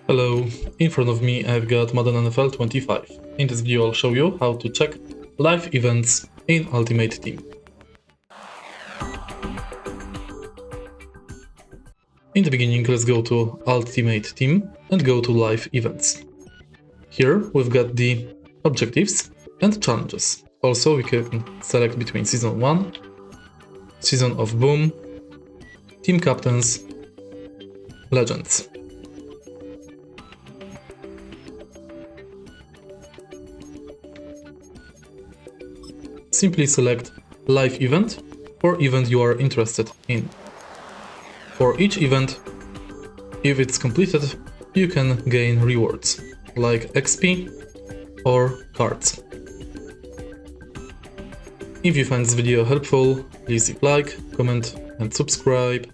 Hello, in front of me I've got Madden NFL 25. In this video I'll show you how to check live events in Ultimate Team. In the beginning let's go to Ultimate Team and go to live events. Here we've got the objectives and challenges. Also we can select between Season 1, Season of Boom, Team Captains, Legends. Simply select live event or event you are interested in. For each event, if it's completed, you can gain rewards like XP or cards. If you find this video helpful, please leave a like, comment and subscribe.